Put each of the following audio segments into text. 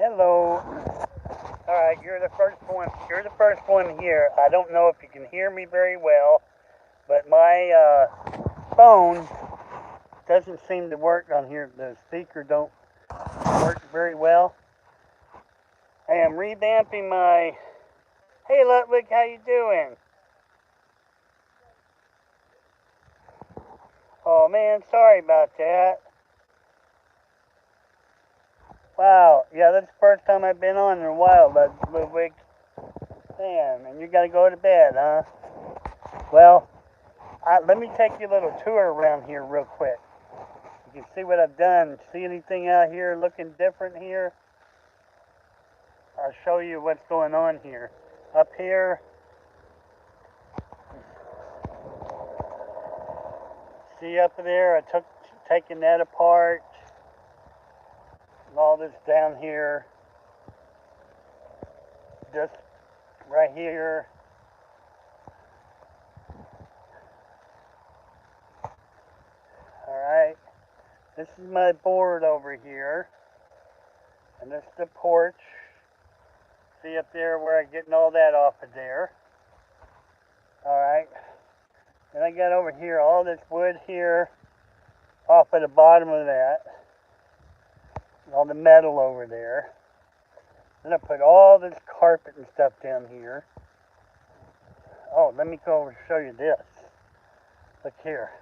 Hello. Alright, you're the first one. You're the first one here. I don't know if you can hear me very well, but my phone doesn't seem to work on here. The speaker don't work very well. I am revamping my... Hey Ludwig, how you doing? Oh man, sorry about that. Wow, yeah, that's the first time I've been on in a while, Ludwig. Man, and you gotta go to bed, huh? Well, let me take you a little tour around here real quick. You can see what I've done. See anything out here looking different here? I'll show you what's going on here. Up here, see up there, taking that apart. And all this down here. Just right here. Alright. This is my board over here. And this is the porch. See up there where I'm getting all that off of there. Alright. And I got over here all this wood here off of the bottom of that. All the metal over there. Then I put all this carpet and stuff down here. Oh, let me go over and show you this. Look here.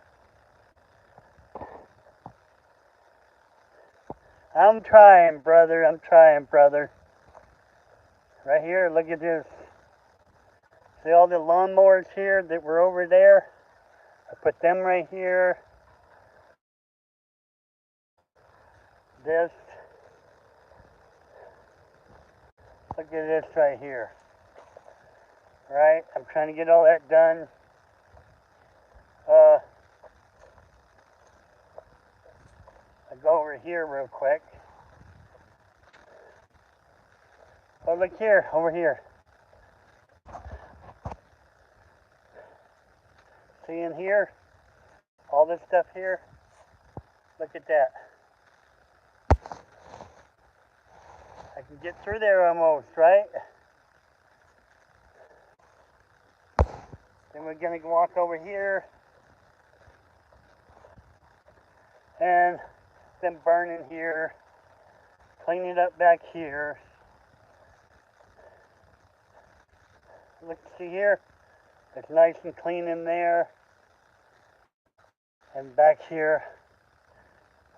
I'm trying, brother. I'm trying, brother. Right here, look at this. See all the lawnmowers here that were over there? I put them right here. This. Look at this right here. Right? I'm trying to get all that done. I go over here real quick. Oh, look here, over here. See in here? All this stuff here? Look at that. I can get through there almost, right? Then we're gonna walk over here. And then burn in here. Clean it up back here. Look, see here? It's nice and clean in there. And back here.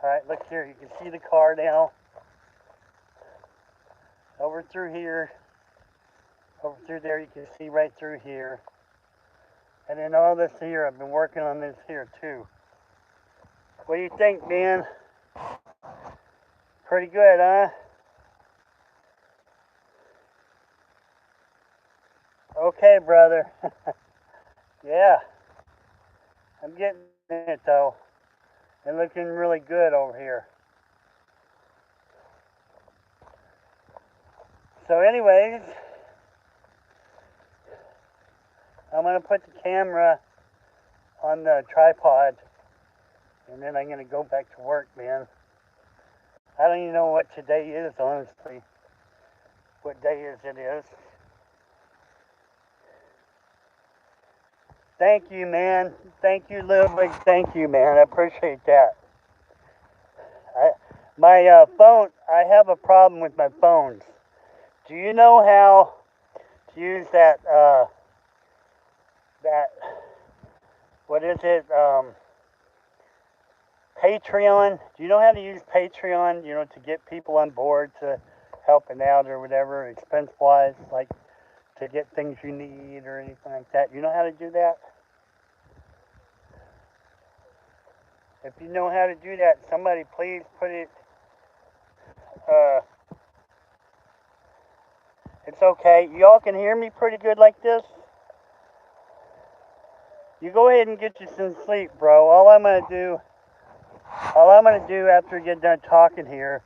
Alright, look here. You can see the car now. Over through here. Over through there, you can see right through here. And then all this here, I've been working on this here too. What do you think, man? Pretty good, huh? Okay, brother. Yeah. I'm getting it, though. And looking really good over here. So anyways, I'm going to put the camera on the tripod. And then I'm going to go back to work, man. I don't even know what today is, honestly. What day it is. Thank you, man. Thank you, Ludwig. Thank you, man. I appreciate that. My phone, I have a problem with my phones. Do you know how to use that, what is it, Patreon? Do you know how to use Patreon, to get people on board to helping out or whatever, expense-wise, like to get things you need or anything like that? You know how to do that? If you know how to do that, somebody please put it, it's okay. Y'all can hear me pretty good like this? You go ahead and get you some sleep, bro. All I'm going to do after I get done talking here,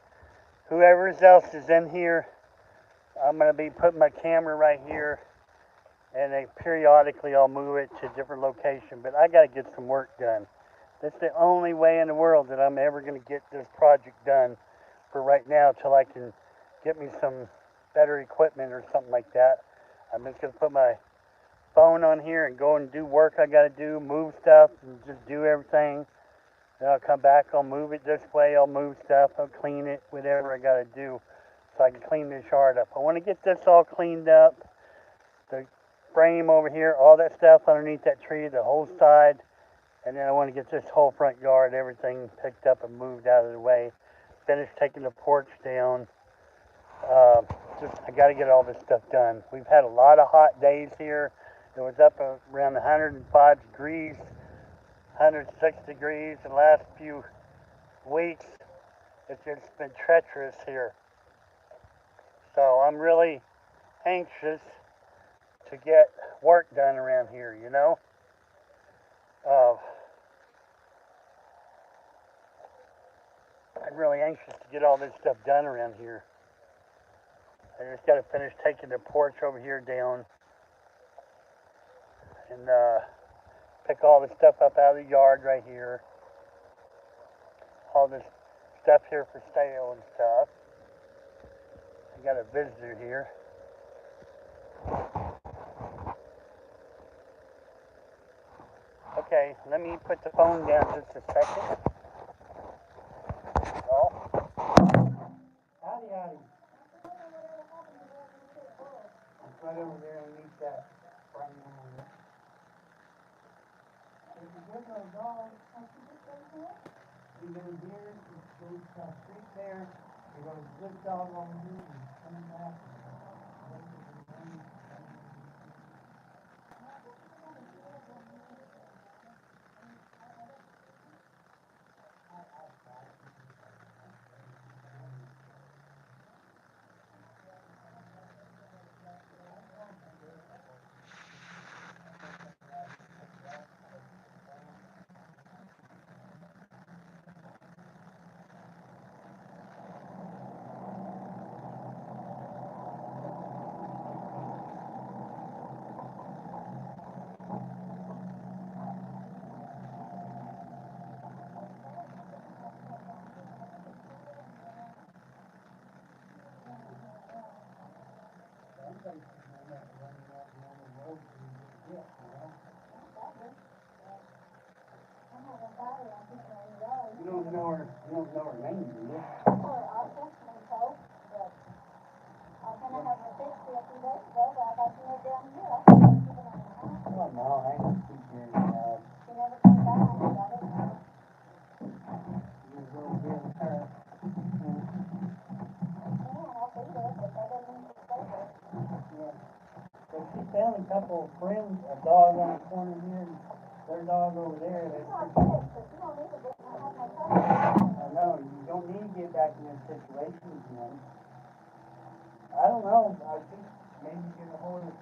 whoever else is in here, I'm going to be putting my camera right here, and then periodically I'll move it to a different location, but I got to get some work done. That's the only way in the world that I'm ever going to get this project done for right now till I can get me some better equipment or something like that. I'm just gonna put my phone on here and go and do work I gotta do, move stuff, and just do everything. Then I'll come back, I'll move it this way, I'll move stuff, I'll clean it, whatever I gotta do so I can clean this yard up. I want to get this all cleaned up, the frame over here, all that stuff underneath that tree, the whole side, and then I want to get this whole front yard, everything picked up and moved out of the way. Finish taking the porch down. I got to get all this stuff done. We've had a lot of hot days here. It was up around 105 degrees, 106 degrees in the last few weeks. It's just been treacherous here. So I'm really anxious to get work done around here, you know? I'm really anxious to get all this stuff done around here. I just got to finish taking the porch over here down and pick all the stuff up out of the yard right here. All this stuff here for sale and stuff. I got a visitor here. Okay, let me put the phone down just a second. Oh. Howdy, howdy. It's right over there underneath that frame over there. There's a good little dog. You go here, you go across the street there. You go to this dog over here and coming back. You don't know her name, do you? Oh no, I ain't keep hearing that. She never came back about it. You will give her. Yeah. So she found a couple of friends, a dog on the corner here, and their dog over there. I know, you don't need to get back in that situation again. I don't know, I think maybe get a hold of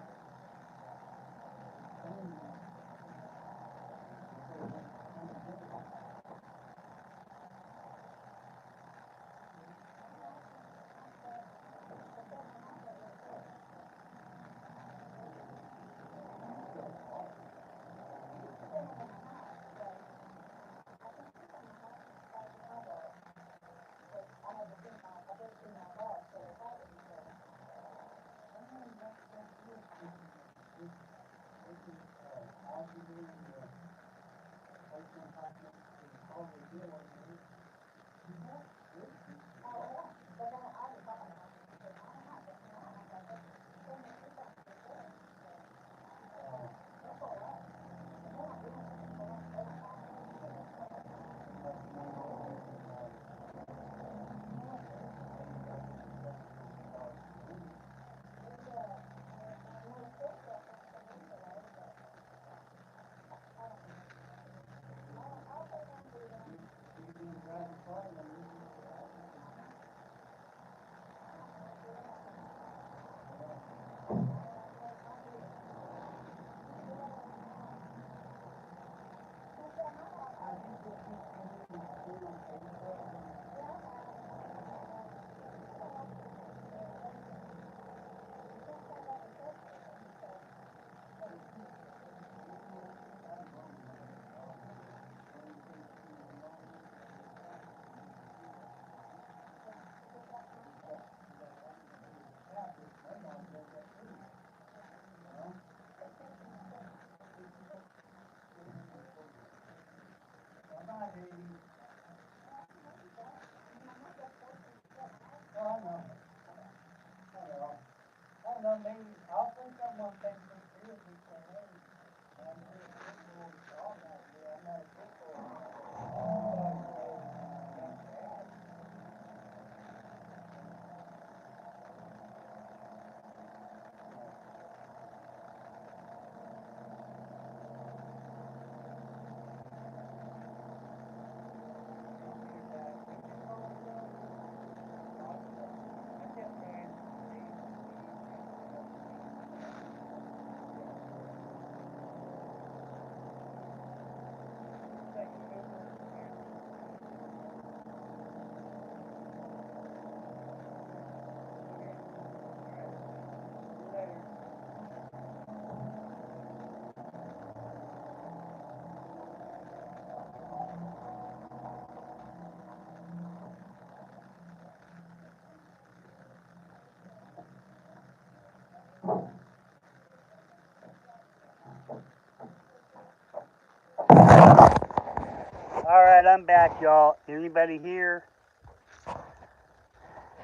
Alright, I'm back, y'all. Anybody here?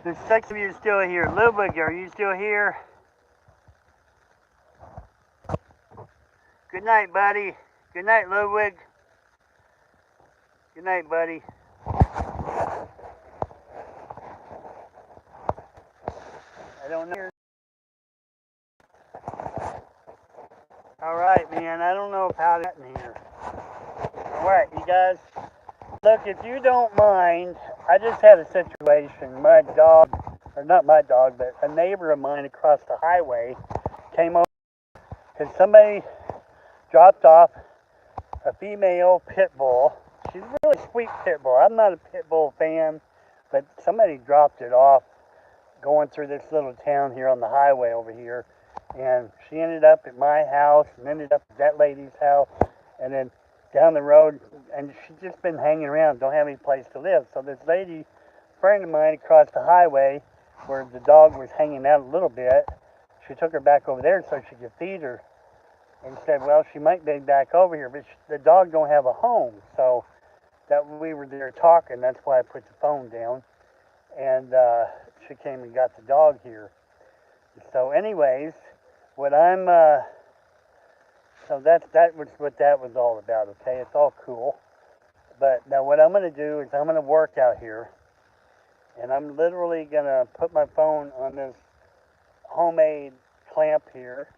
There's 6 of you still here. Ludwig, are you still here? Good night, buddy. Good night, Ludwig. Good night, buddy. I don't know. Alright, man. I don't know how to get in here. Alright, you guys. Look, if you don't mind, I just had a situation. My dog, or not my dog, but a neighbor of mine across the highway came over because somebody dropped off a female pit bull. She's a really sweet pit bull. I'm not a pit bull fan, but somebody dropped it off going through this little town here on the highway over here. And she ended up at my house and ended up at that lady's house. And then down the road, and she's just been hanging around, don't have any place to live. So this lady, friend of mine across the highway, where the dog was hanging out a little bit, she took her back over there so she could feed her. And said, well, she might be back over here, but the dog don't have a home. So that we were there talking, that's why I put the phone down. And she came and got the dog here. So anyways, what I'm so that was what that was all about, okay? It's all cool. But now what I'm going to do is I'm going to work out here. And I'm literally going to put my phone on this homemade clamp here.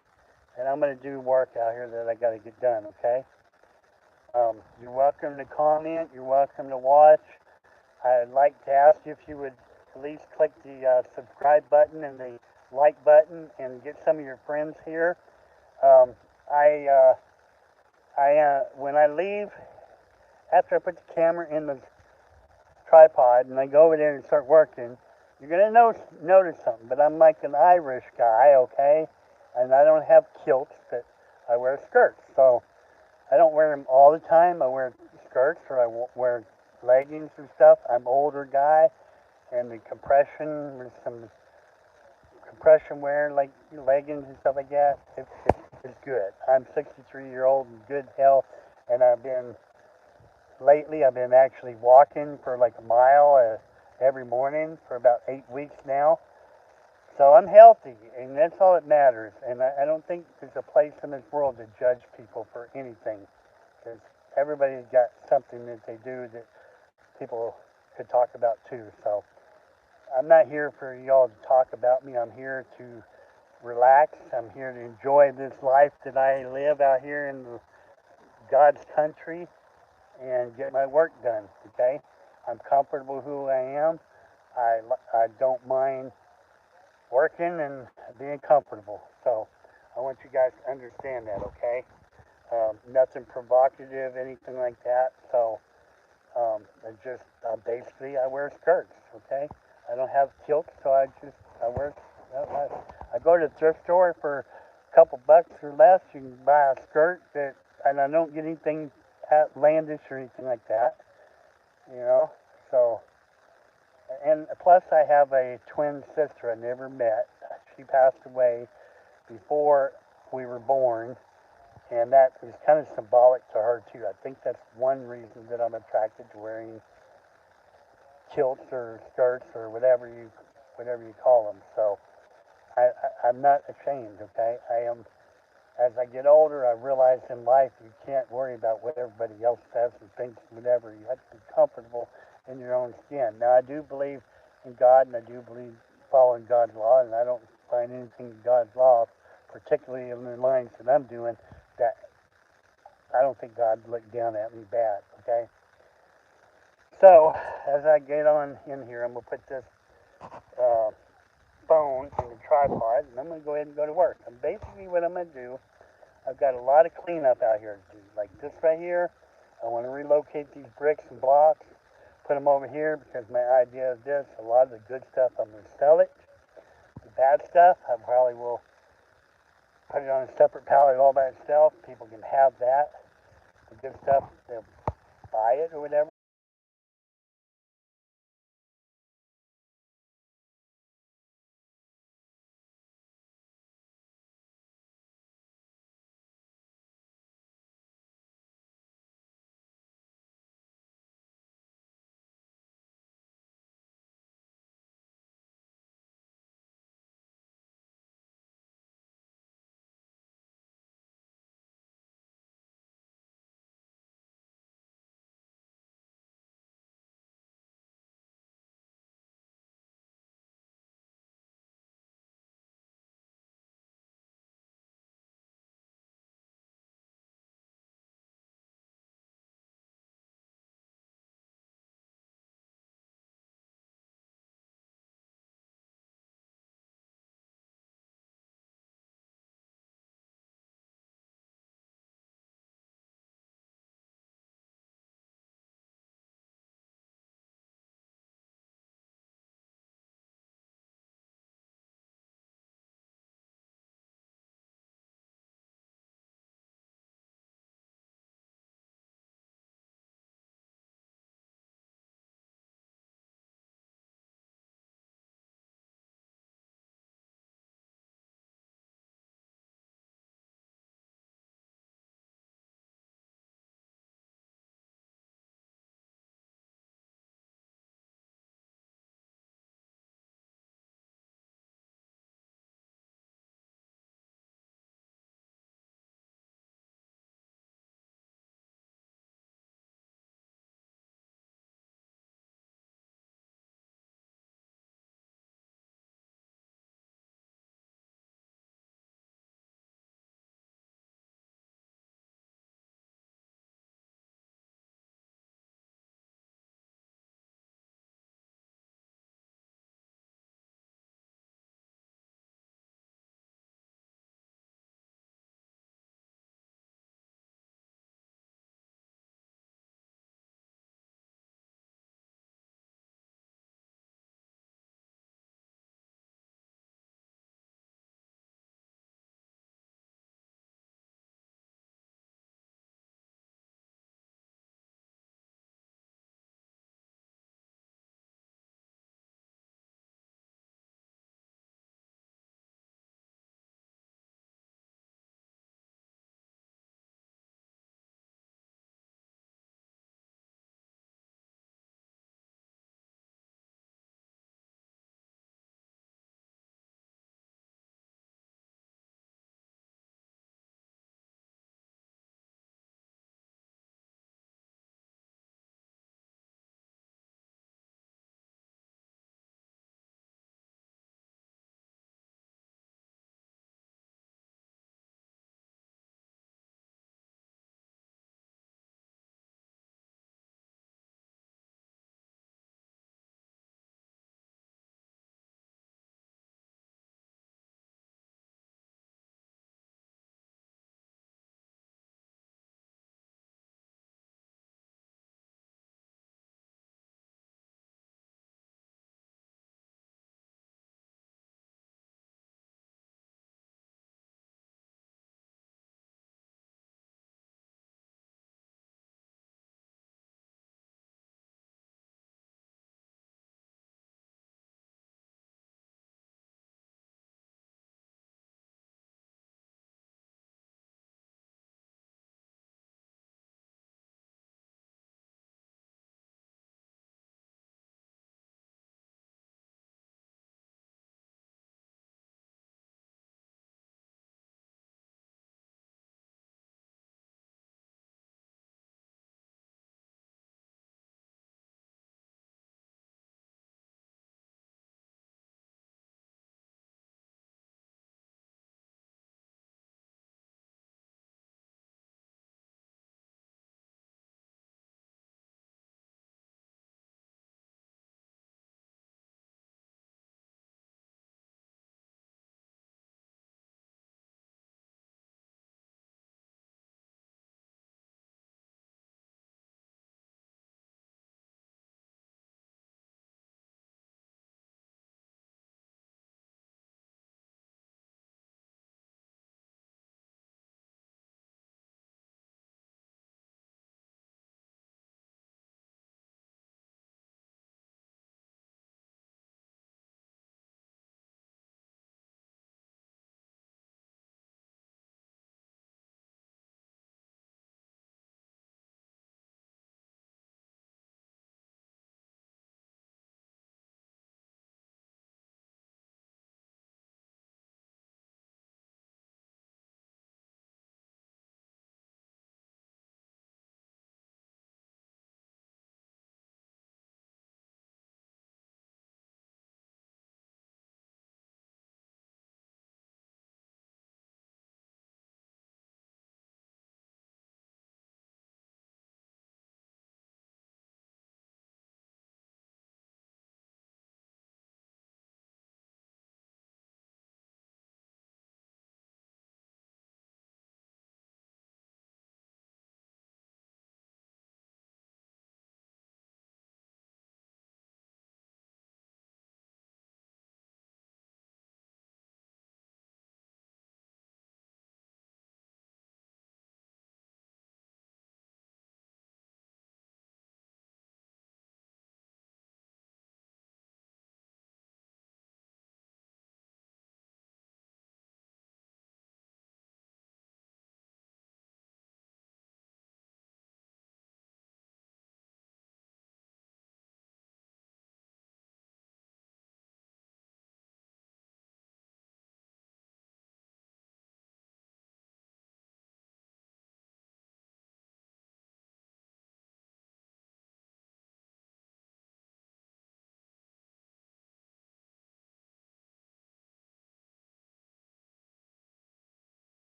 And I'm going to do work out here that I got to get done, okay? You're welcome to comment. You're welcome to watch. I'd like to ask you if you would at least click the subscribe button and the like button and get some of your friends here. When I leave, after I put the camera in the tripod and I go over there and start working, you're going to notice something, but I'm like an Irish guy, okay? And I don't have kilts, but I wear skirts. So I don't wear them all the time. I wear skirts or I wear leggings and stuff. I'm an older guy, and the compression, with some compression wear, like leggings and stuff like that, it's good. I'm 63-year-old in good health, and lately I've been actually walking for like a mile every morning for about 8 weeks now. So I'm healthy, and that's all that matters. And I don't think there's a place in this world to judge people for anything, because everybody's got something that they do that people could talk about too. So I'm not here for y'all to talk about me. I'm here to relax. I'm here to enjoy this life that I live out here in God's country and get my work done, okay? I'm comfortable who I am. I don't mind working and being comfortable. So I want you guys to understand that, okay? Nothing provocative, anything like that. So basically I wear skirts, okay? I don't have kilts, so I go to the thrift store for a couple bucks or less. You can buy a skirt and I don't get anything outlandish or anything like that, you know. So, and plus I have a twin sister I never met. She passed away before we were born, And that is kind of symbolic to her too. I think that's one reason that I'm attracted to wearing kilts or skirts or whatever you call them. So I'm not ashamed. Okay, I am. As I get older, I realize in life you can't worry about what everybody else says and thinks, whatever. You have to be comfortable in your own skin. Now, I do believe in God, and I do believe following God's law, and I don't find anything in God's law, particularly in the lines that I'm doing, that I don't think God looked down at me bad. Okay. So as I get on in here, I'm gonna put this uh, phone in the tripod, and I'm gonna go ahead and go to work. And basically, what I'm gonna do, I've got a lot of cleanup out here to do. Like this right here, I want to relocate these bricks and blocks, put them over here because my idea is this: a lot of the good stuff I'm gonna sell it. The bad stuff, I probably will put it on a separate pallet all by itself. People can have that. The good stuff, they'll buy it or whatever.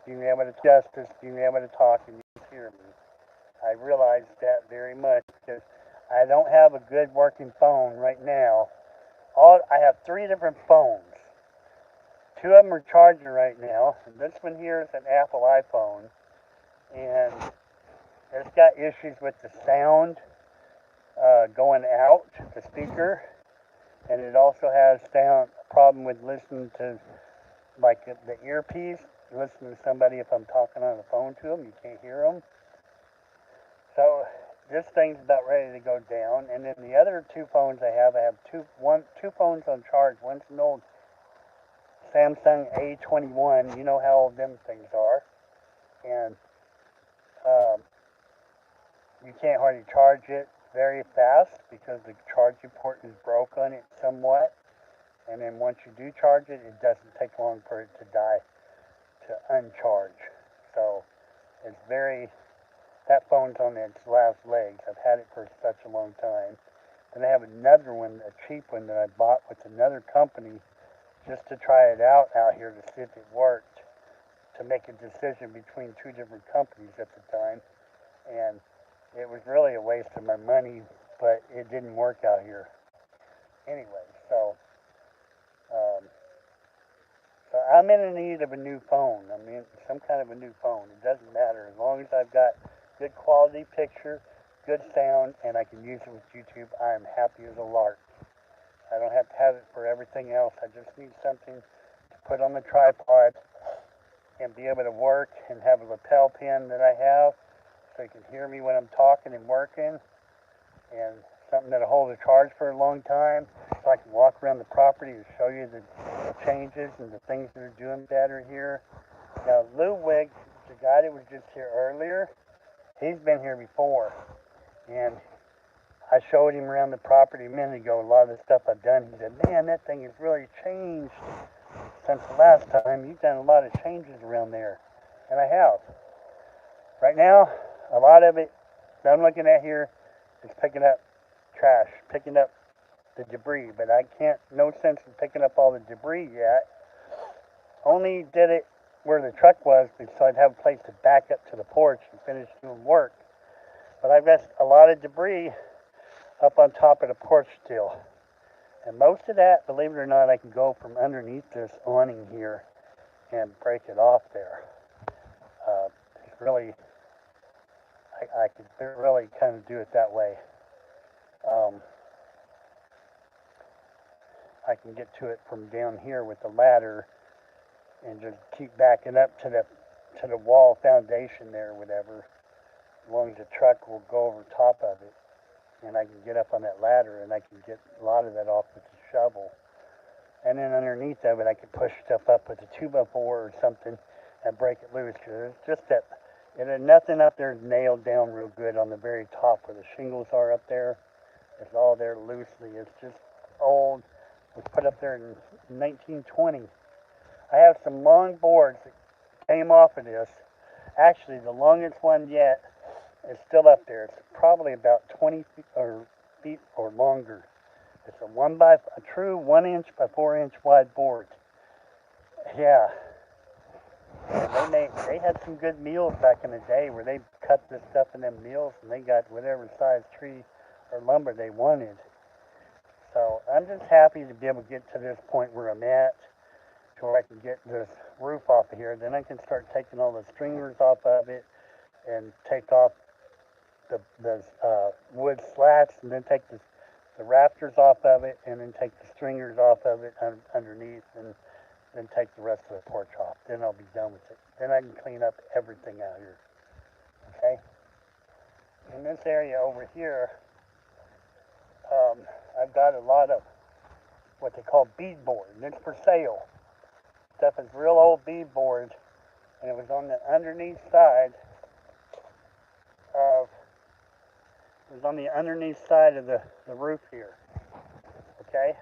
being able to talk and you hear me. I realize that very much because I don't have a good working phone right now. I have 3 different phones. 2 of them are charging right now. And this one here is an Apple iPhone, and it's got issues with the sound going out the speaker, and it also has sound problem with listening to like the earpiece. Listening to somebody if I'm talking on the phone to them, you can't hear them. So this thing's about ready to go down. And then the other 2 phones I have two phones on charge. One's an old Samsung A21. You know how old them things are, and um, you can't hardly charge it very fast because the charging port is broke on it somewhat. And then once you do charge it, it doesn't take long for it to die, to uncharge. So it's that phone's on its last legs. I've had it for such a long time. Then I have another one, a cheap one that I bought with another company just to try it out here to see if it worked, to make a decision between 2 different companies at the time. And it was really a waste of my money, but it didn't work out here. Anyway, so I'm in need of a new phone. I mean, some kind of a new phone. It doesn't matter. As long as I've got good quality picture, good sound, and I can use it with YouTube, I'm happy as a lark. I don't have to have it for everything else. I just need something to put on the tripod and be able to work and have a lapel pin that I have so you can hear me when I'm talking and working, and something that'll hold a charge for a long time so I can walk around the property and show you the changes and the things that are doing better here. Now, Lou Wiggs, the guy that was just here earlier, he's been here before, and I showed him around the property a minute ago, a lot of the stuff I've done. He said, man, that thing has really changed since the last time. You've done a lot of changes around there. And I have. Right now, a lot of it that I'm looking at here is picking up trash, picking up the debris. But I can't, no sense in picking up all the debris yet. Only did it where the truck was so I'd have a place to back up to the porch and finish doing work. But I've got a lot of debris up on top of the porch still. And most of that, believe it or not, I can go from underneath this awning here and break it off there. It's really, I could really kind of do it that way. I can get to it from down here with the ladder and just keep backing up to the wall foundation there or whatever, as long as the truck will go over top of it. And I can get up on that ladder and I can get a lot of that off with the shovel. And then underneath of it, I can push stuff up with a 2x4 or something and break it loose. Cause it's just that, nothing up there is nailed down real good on the very top where the shingles are up there. It's all there loosely. It's just old. It was put up there in 1920. I have some long boards that came off of this. Actually, the longest one yet is still up there. It's probably about 20 feet or longer. It's a true 1 inch by 4 inch wide board. Yeah. And they had some good meals back in the day where they cut this stuff in them meals and they got whatever size tree or lumber they wanted. So I'm just happy to be able to get to this point where I'm at, to where I can get this roof off of here. Then I can start taking all the stringers off of it and take off the wood slats, and then take the rafters off of it, and then take the stringers off of it underneath, and then take the rest of the porch off. Then I'll be done with it. Then I can clean up everything out here. Okay? In this area over here, I've got a lot of what they call beadboard, and it's for sale. Stuff is real old beadboard, and it was on the underneath side of the roof here. Okay?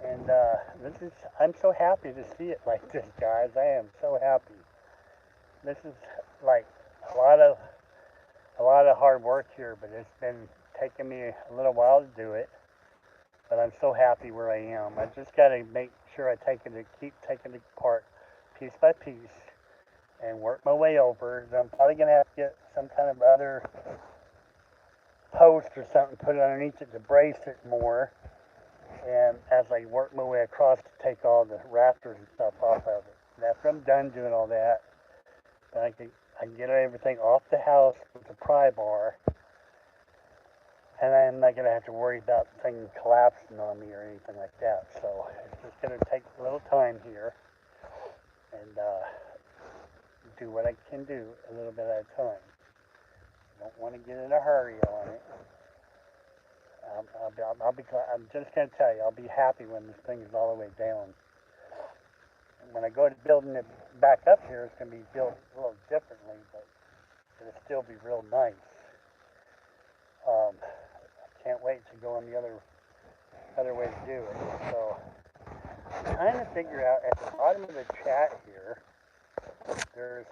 And I'm so happy to see it like this, guys. I am so happy. This is like a lot of hard work here, but it's been taking me a little while to do it. But I'm so happy where I am. I just got to make sure I keep taking it apart piece by piece and work my way over. I'm probably going to have to get some kind of other post or something put underneath it to brace it more. And as I work my way across to take all the rafters and stuff off of it. And after I'm done doing all that, then I can get everything off the house with the pry bar. And I'm not going to have to worry about things collapsing on me or anything like that. So it's just going to take a little time here and do what I can do a little bit at a time. Don't want to get in a hurry on it. I'll be glad. I'm just going to tell you, I'll be happy when this thing is all the way down. And when I go to building it back up here, it's going to be built a little differently, but it'll still be real nice. I can't wait to go on the other way to do it. So I'm trying to figure out at the bottom of the chat here, there's